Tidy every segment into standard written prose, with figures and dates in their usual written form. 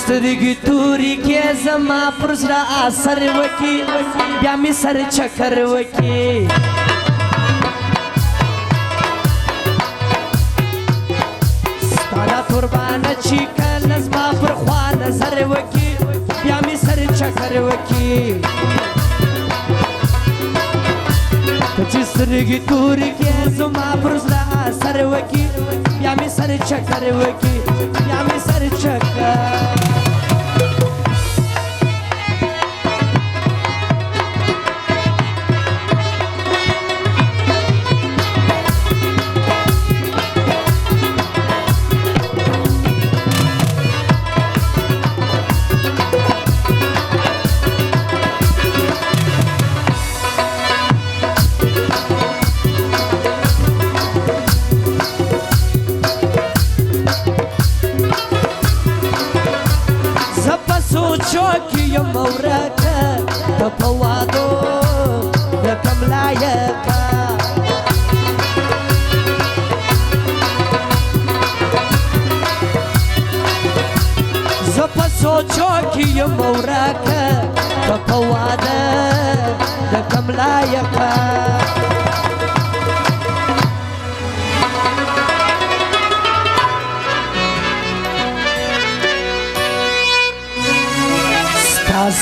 سترګې تورې کې زما پر زړه اثر وکړي بیا مې سر چکر وکړي ستا دا قربانه چې کله زما پر خوا نظر وکړي بیا مې سر چکر وکړي چې سترګې تورې کې زما پر زړه اثر وکړي بیا مې سر چکر وکړي بیا مې سر چکر چوکی یم ورکه ته په وادو د کم لایقه زه په سوچو کې یم ورکه ته په واده د کم لایقه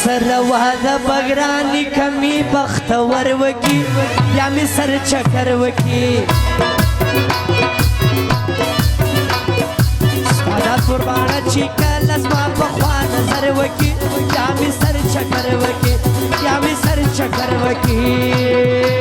سره واده بګرانی کمی بختور وکي بیا مې سر چکر وکي ستا دا قربانه چې کله زما په خوا نظر وکي بیا مې سر چکر وکي بیا مې سر چکر وکي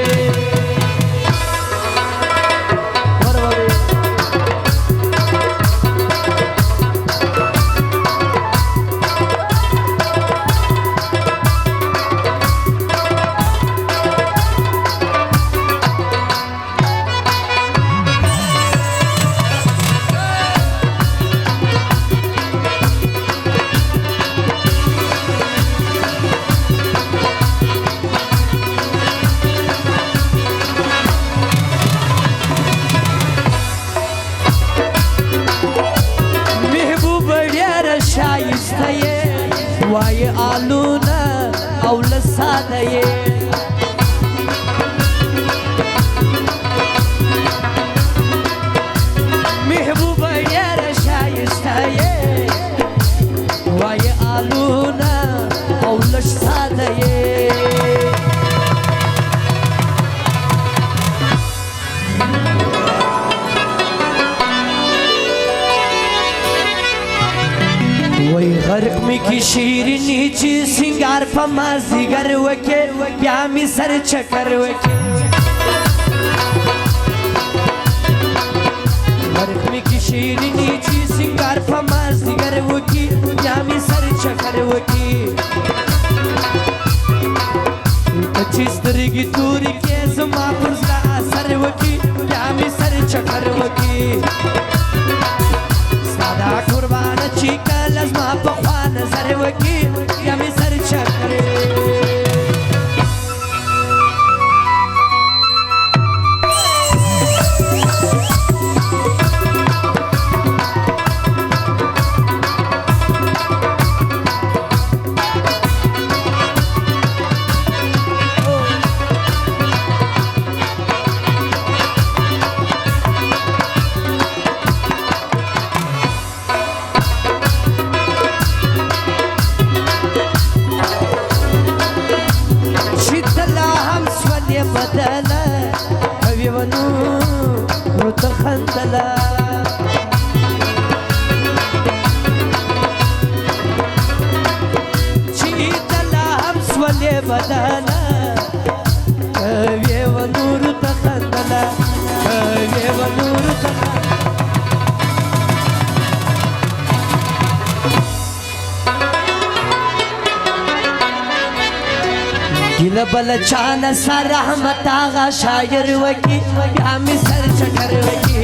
شایسته یې وایي آلونه او له ساده یې محبوبه ډېره شایسته یې وایي آلونه او لږ ساده یې وای غرق می کی شیرینی چې سنگار په مازیګر وکي بیا می سر چکر وکي غرق می کی شیرینی چې سنگار په مازیګر وکي بیا می سر چکر وکي چې سترګې تورې کې زما پر زړه اثر وکي بیا می سر چکر وکي ساده قربانه چې کله زما په خوا نظر وکي بیا مې سر چکر بدله اوی ونو روته خندله چې دله هم سولې بدله اوی ونو روته خندله اوی ونو روته ګیله بل چانه سره رحمت آغا شاعر وکي بیا مې سر چکر وکي